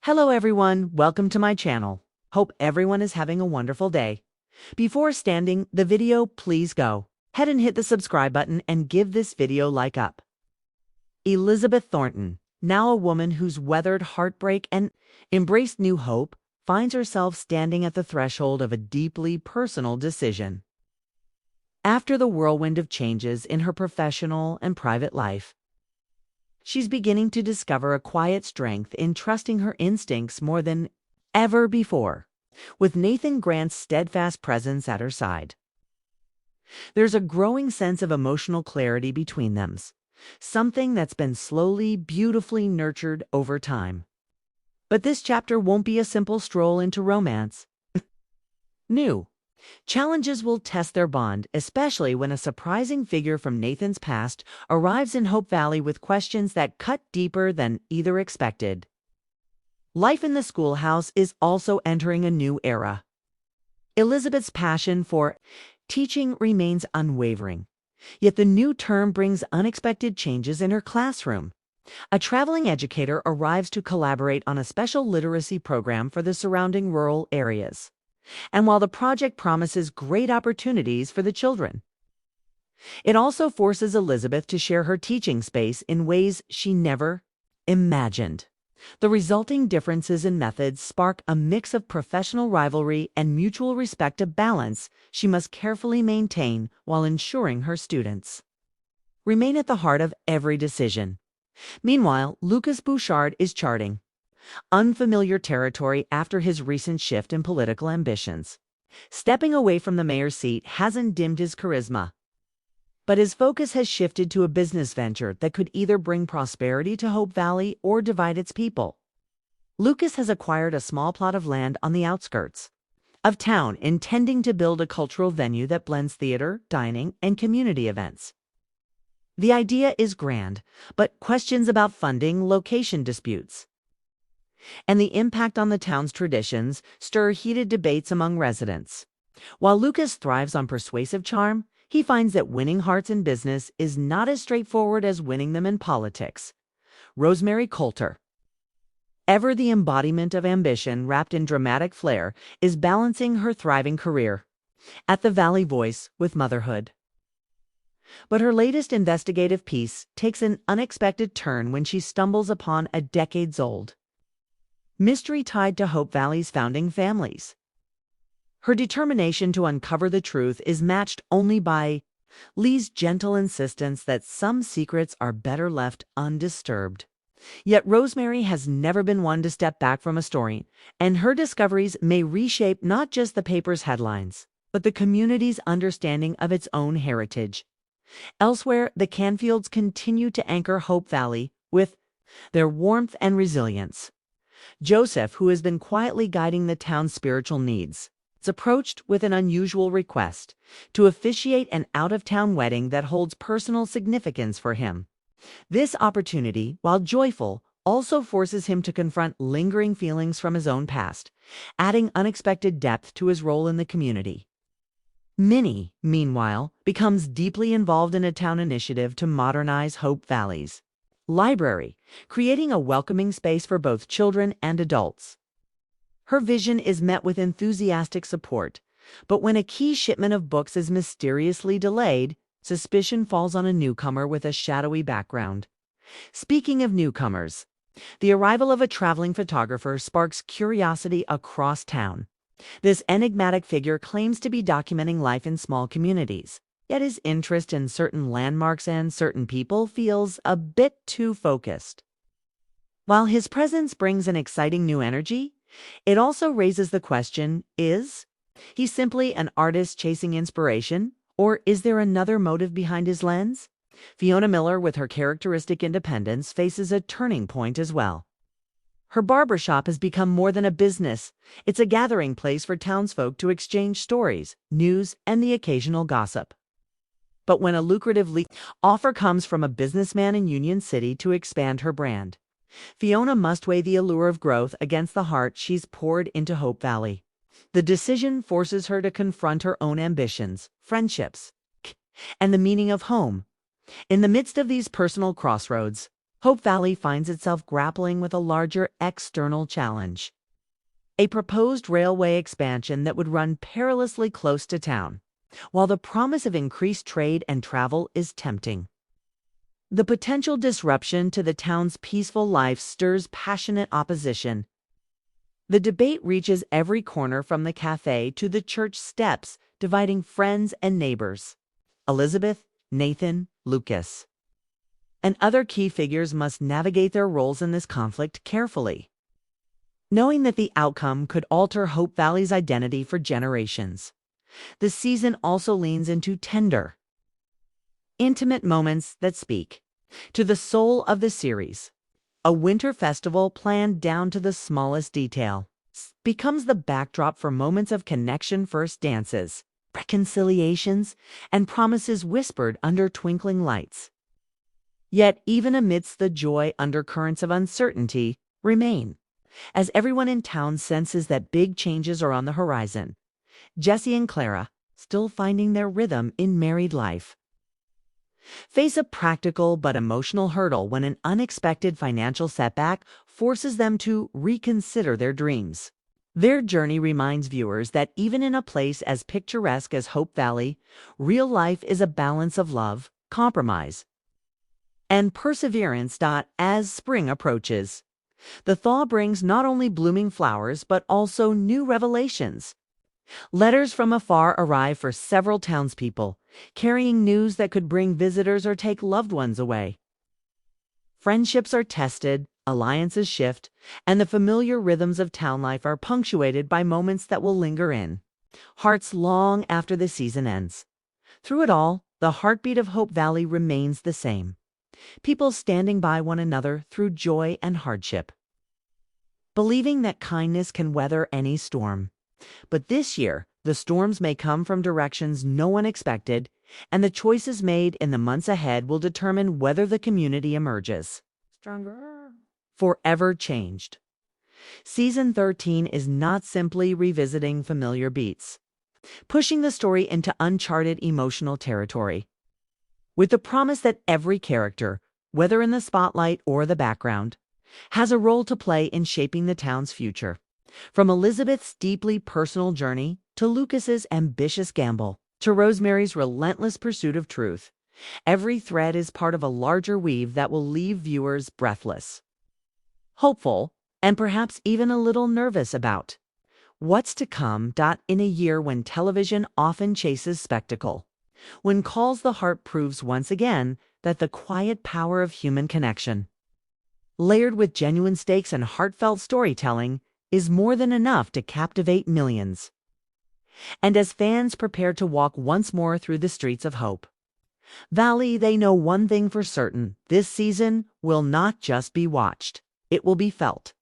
Hello everyone, welcome to my channel. Hope everyone is having a wonderful day. Before starting the video, please go ahead and hit the subscribe button and give this video like up. Elizabeth Thornton, now a woman who's weathered heartbreak and embraced new hope, finds herself standing at the threshold of a deeply personal decision. After the whirlwind of changes in her professional and private life, she's beginning to discover a quiet strength in trusting her instincts more than ever before, with Nathan Grant's steadfast presence at her side. There's a growing sense of emotional clarity between them, something that's been slowly, beautifully nurtured over time. But this chapter won't be a simple stroll into romance. New challenges will test their bond, especially when a surprising figure from Nathan's past arrives in Hope Valley with questions that cut deeper than either expected. Life in the schoolhouse is also entering a new era. Elizabeth's passion for teaching remains unwavering, yet the new term brings unexpected changes in her classroom. A traveling educator arrives to collaborate on a special literacy program for the surrounding rural areas. And while the project promises great opportunities for the children, it also forces Elizabeth to share her teaching space in ways she never imagined. The resulting differences in methods spark a mix of professional rivalry and mutual respect, a balance she must carefully maintain while ensuring her students remain at the heart of every decision. Meanwhile, Bouchard is charting unfamiliar territory after his recent shift in political ambitions. Stepping away from the mayor's seat hasn't dimmed his charisma, but his focus has shifted to a business venture that could either bring prosperity to Hope Valley or divide its people. Lucas has acquired a small plot of land on the outskirts of town, intending to build a cultural venue that blends theater, dining, and community events. The idea is grand, but questions about funding, location disputes, and the impact on the town's traditions stir heated debates among residents. While Lucas thrives on persuasive charm, he finds that winning hearts in business is not as straightforward as winning them in politics. Rosemary Coulter, ever the embodiment of ambition wrapped in dramatic flair, is balancing her thriving career at the Valley Voice with motherhood. But her latest investigative piece takes an unexpected turn when she stumbles upon a decades-old mystery tied to Hope Valley's founding families. Her determination to uncover the truth is matched only by Lee's gentle insistence that some secrets are better left undisturbed. Yet Rosemary has never been one to step back from a story, and her discoveries may reshape not just the paper's headlines, but the community's understanding of its own heritage. Elsewhere, the Canfields continue to anchor Hope Valley with their warmth and resilience. Joseph, who has been quietly guiding the town's spiritual needs, is approached with an unusual request to officiate an out-of-town wedding that holds personal significance for him. This opportunity, while joyful, also forces him to confront lingering feelings from his own past, adding unexpected depth to his role in the community. Minnie, meanwhile, becomes deeply involved in a town initiative to modernize Hope Valley's library, creating a welcoming space for both children and adults. Her vision is met with enthusiastic support, but when a key shipment of books is mysteriously delayed, suspicion falls on a newcomer with a shadowy background. Speaking of newcomers, the arrival of a traveling photographer sparks curiosity across town. This enigmatic figure claims to be documenting life in small communities, yet his interest in certain landmarks and certain people feels a bit too focused. While his presence brings an exciting new energy, it also raises the question, is he simply an artist chasing inspiration, or is there another motive behind his lens? Fiona Miller, with her characteristic independence, faces a turning point as well. Her barbershop has become more than a business. It's a gathering place for townsfolk to exchange stories, news, and the occasional gossip. But when a lucrative offer comes from a businessman in Union City to expand her brand, Fiona must weigh the allure of growth against the heart she's poured into Hope Valley. The decision forces her to confront her own ambitions, friendships, and the meaning of home. In the midst of these personal crossroads, Hope Valley finds itself grappling with a larger external challenge: a proposed railway expansion that would run perilously close to town, while the promise of increased trade and travel is tempting. The potential disruption to the town's peaceful life stirs passionate opposition. The debate reaches every corner from the cafe to the church steps, dividing friends and neighbors. Elizabeth, Nathan, Lucas, and other key figures must navigate their roles in this conflict carefully, knowing that the outcome could alter Hope Valley's identity for generations. The season also leans into tender, intimate moments that speak to the soul of the series. A winter festival planned down to the smallest detail becomes the backdrop for moments of connection, first dances, reconciliations, and promises whispered under twinkling lights. Yet, even amidst the joy, undercurrents of uncertainty remain, as everyone in town senses that big changes are on the horizon. Jesse and Clara, still finding their rhythm in married life, face a practical but emotional hurdle when an unexpected financial setback forces them to reconsider their dreams. Their journey reminds viewers that even in a place as picturesque as Hope Valley, real life is a balance of love, compromise, and perseverance. As spring approaches, the thaw brings not only blooming flowers but also new revelations. Letters from afar arrive for several townspeople, carrying news that could bring visitors or take loved ones away. Friendships are tested, alliances shift, and the familiar rhythms of town life are punctuated by moments that will linger in hearts long after the season ends. Through it all, the heartbeat of Hope Valley remains the same: people standing by one another through joy and hardship, believing that kindness can weather any storm. But this year, the storms may come from directions no one expected, and the choices made in the months ahead will determine whether the community emerges stronger, forever changed. Season 13 is not simply revisiting familiar beats, pushing the story into uncharted emotional territory, with the promise that every character, whether in the spotlight or the background, has a role to play in shaping the town's future. From Elizabeth's deeply personal journey to Lucas's ambitious gamble to Rosemary's relentless pursuit of truth, every thread is part of a larger weave that will leave viewers breathless, hopeful, and perhaps even a little nervous about what's to come. In a year when television often chases spectacle, when Calls the Heart proves once again that the quiet power of human connection, layered with genuine stakes and heartfelt storytelling, is more than enough to captivate millions. And as fans prepare to walk once more through the streets of Hope Valley, they know one thing for certain: this season will not just be watched, it will be felt.